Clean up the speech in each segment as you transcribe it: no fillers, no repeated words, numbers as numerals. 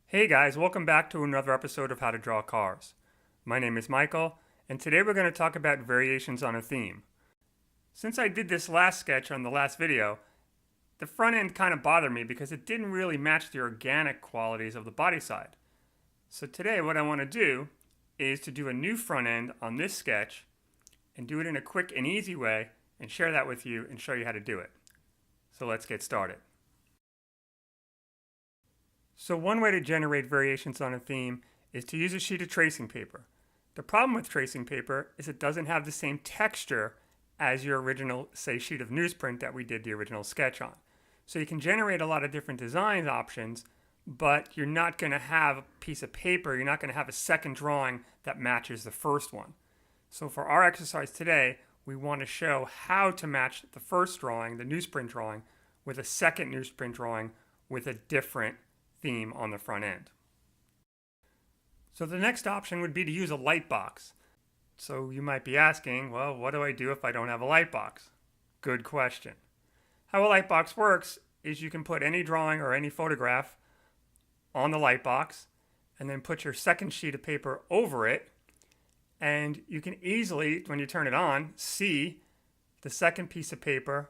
Hey guys, welcome back to another episode of How to Draw Cars. My name is Michael, and today we're going to talk about variations on a theme. Since I did this last sketch on the last video, the front end kind of bothered me because it didn't really match the organic qualities of the body side. So today what I want to do is to do a new front end on this sketch and do it in a quick and easy way and share that with you and show you how to do it. So let's get started. So one way to generate variations on a theme is to use a sheet of tracing paper. The problem with tracing paper is it doesn't have the same texture as your original, say, sheet of newsprint that we did the original sketch on. So you can generate a lot of different design options, but you're not going to have a piece of paper, you're not going to have a second drawing that matches the first one. So for our exercise today, we want to show how to match the first drawing, the newsprint drawing, with a second newsprint drawing with a different theme on the front end. So the next option would be to use a Lightbox. So you might be asking, well, what do I do if I don't have a Lightbox? Good question. How a Lightbox works is you can put any drawing or any photograph on the Lightbox and then put your second sheet of paper over it, and you can easily, when you turn it on, see the second piece of paper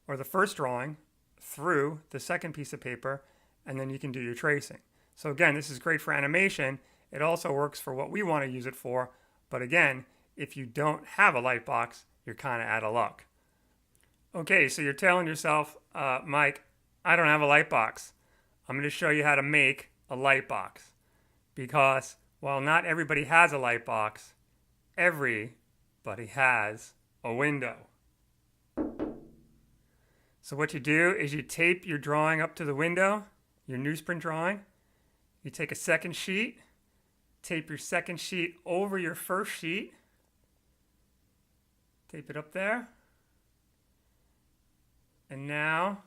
or the first drawing through the second piece of paper, and then you can do your tracing. So again, this is great for animation. It also works for what we want to use it for. But again, if you don't have a Lightbox, you're kind of out of luck. Okay, so you're telling yourself, Mike, I don't have a Lightbox. I'm going to show you how to make a Lightbox. Because while not everybody has a Lightbox, everybody has a window. So what you do is you tape your drawing up to the window, your newsprint drawing. You take a second sheet, tape your second sheet over your first sheet, tape it up there, and now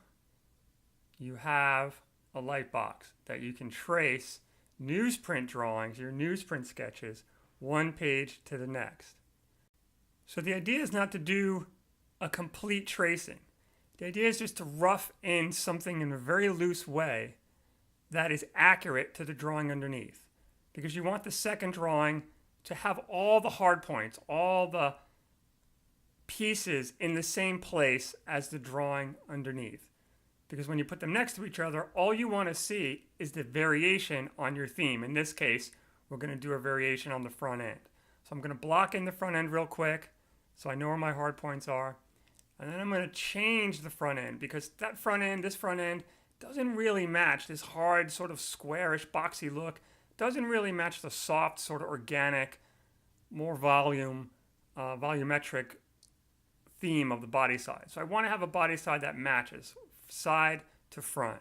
you have a Lightbox that you can trace newsprint drawings, your newsprint sketches, one page to the next. So the idea is not to do a complete tracing. The idea is just to rough in something in a very loose way that is accurate to the drawing underneath. Because you want the second drawing to have all the hard points, all the pieces in the same place as the drawing underneath. Because when you put them next to each other, all you want to see is the variation on your theme. In this case, we're going to do a variation on the front end. So I'm going to block in the front end real quick so I know where my hard points are. And then I'm going to change the front end because that front end, this front end, doesn't really match this hard sort of squarish boxy look. Doesn't really match the soft sort of organic, more volumetric theme of the body side. So I want to have a body side that matches side to front.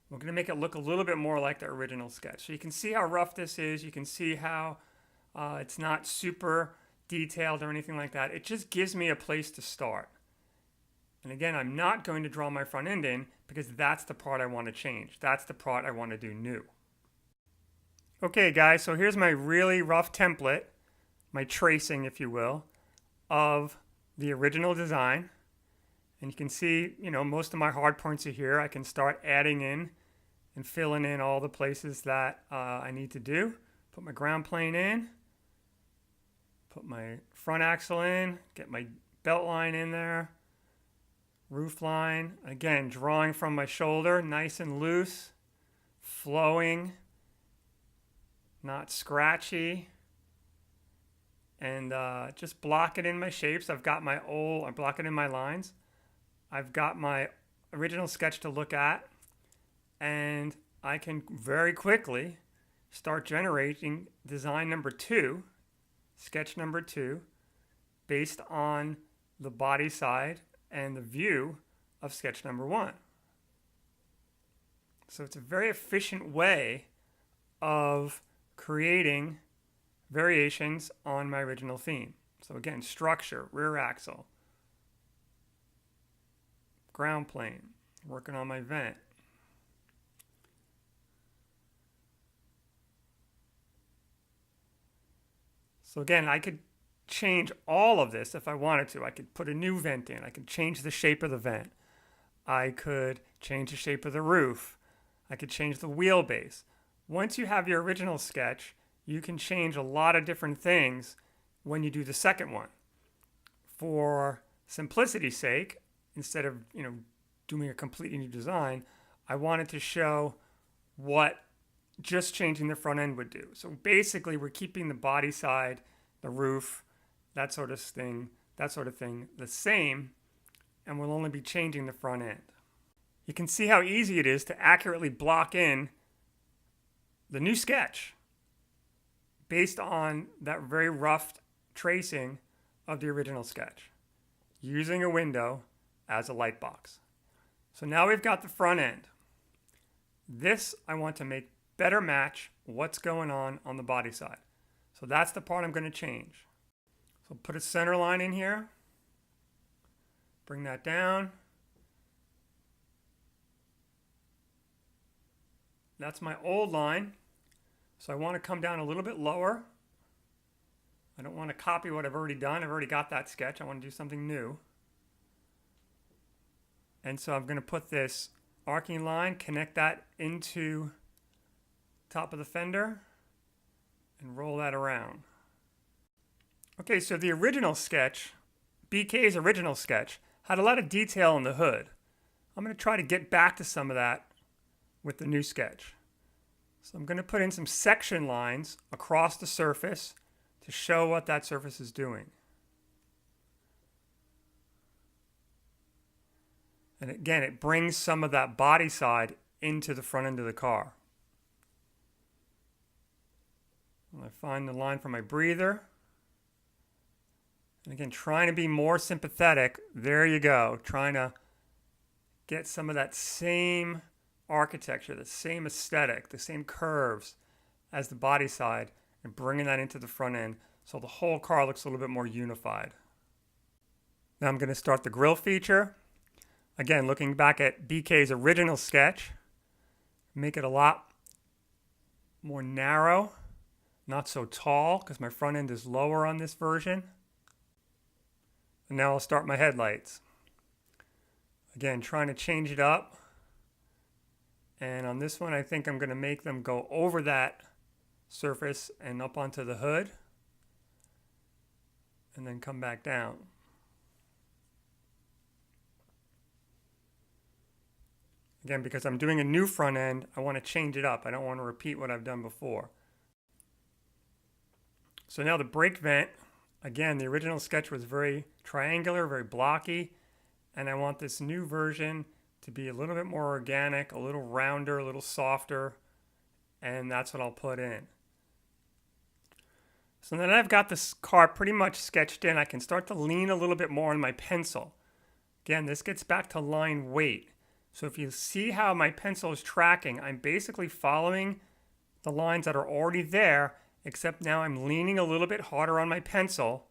We're going to make it look a little bit more like the original sketch. So you can see how rough this is. You can see how it's not super detailed or anything like that. It just gives me a place to start. And again, I'm not going to draw my front end in because that's the part I want to change. That's the part I want to do new. Okay guys, so here's my really rough template, my tracing if you will, of the original design. And you can see, most of my hard points are here. I can start adding in and filling in all the places that I need to do. Put my ground plane in, put my front axle in, get my belt line in there. Roof line, again, drawing from my shoulder, nice and loose, flowing, not scratchy, and just block it in my shapes. I block it in my lines. I've got my original sketch to look at, and I can very quickly start generating design number 2, sketch number 2, based on the body side and the view of sketch number 1. So it's a very efficient way of creating variations on my original theme. So again, structure, rear axle, ground plane, working on my vent. So again, I could change all of this if I wanted to. I could put a new vent in. I could change the shape of the vent. I could change the shape of the roof. I could change the wheelbase. once you have your original sketch, you can change a lot of different things when you do the second one. For simplicity's sake, instead of doing a completely new design, I wanted to show what just changing the front end would do. So basically, we're keeping the body side, the roof, that sort of thing, the same, and we'll only be changing the front end. You can see how easy it is to accurately block in the new sketch based on that very rough tracing of the original sketch using a window as a light box. So now we've got the front end. This I want to make better match what's going on the body side. So that's the part I'm going to change. So put a center line in here. Bring that down. That's my old line. So I want to come down a little bit lower. I don't want to copy what I've already done. I've already got that sketch. I want to do something new. And so I'm going to put this arcing line, connect that into top of the fender, and roll that around. Okay, so the original sketch, BK's original sketch, had a lot of detail in the hood. I'm going to try to get back to some of that with the new sketch. So I'm going to put in some section lines across the surface to show what that surface is doing. And again, it brings some of that body side into the front end of the car. I find the line for my breather. And again, trying to be more sympathetic. There you go. Trying to get some of that same architecture, the same aesthetic, the same curves as the body side, and bringing that into the front end so the whole car looks a little bit more unified. Now I'm going to start the grille feature. Again, looking back at BK's original sketch, make it a lot more narrow, not so tall, because my front end is lower on this version. And now I'll start my headlights. Again, trying to change it up. And on this one, I think I'm going to make them go over that surface and up onto the hood, and then come back down. Again, because I'm doing a new front end, I want to change it up. I don't want to repeat what I've done before. So now the brake vent, again, the original sketch was very triangular, very blocky, and I want this new version to be a little bit more organic, a little rounder, a little softer, and that's what I'll put in. So then I've got this car pretty much sketched in. I can start to lean a little bit more on my pencil. Again, this gets back to line weight. So if you see how my pencil is tracking, I'm basically following the lines that are already there, except now I'm leaning a little bit harder on my pencil,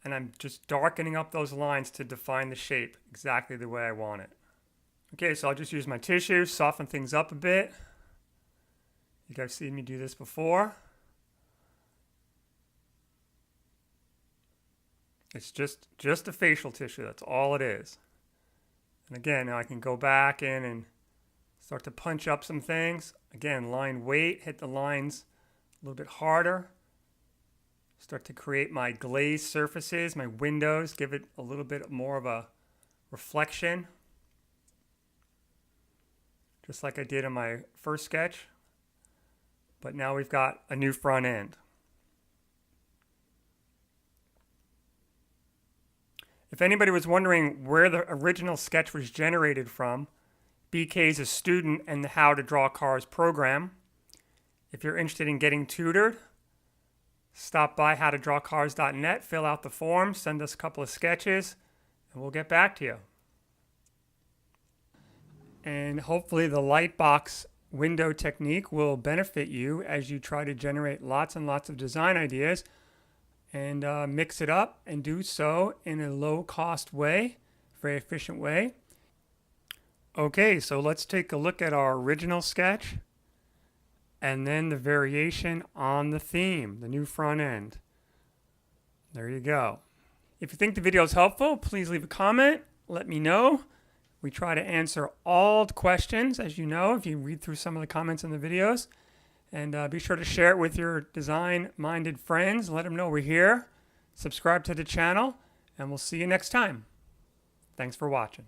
and I'm just darkening up those lines to define the shape exactly the way I want it. Okay, so I'll just use my tissue, soften things up a bit. You guys seen me do this before. It's just a facial tissue, that's all it is. And again, now I can go back in and start to punch up some things. Again, line weight, hit the lines a little bit harder. Start to create my glazed surfaces, my windows, give it a little bit more of a reflection. Just like I did in my first sketch. But now we've got a new front end. If anybody was wondering where the original sketch was generated from, BK is a student in the How to Draw Cars program. If you're interested in getting tutored, stop by howtodrawcars.net, fill out the form, send us a couple of sketches, and we'll get back to you. And hopefully the Lightbox window technique will benefit you as you try to generate lots and lots of design ideas and mix it up and do so in a low-cost way, very efficient way. Okay, so let's take a look at our original sketch and then the variation on the theme, the new front end. There you go. If you think the video is helpful, please leave a comment. Let me know. We try to answer all the questions, as you know, if you read through some of the comments in the videos. And be sure to share it with your design-minded friends. Let them know we're here. Subscribe to the channel, and we'll see you next time. Thanks for watching.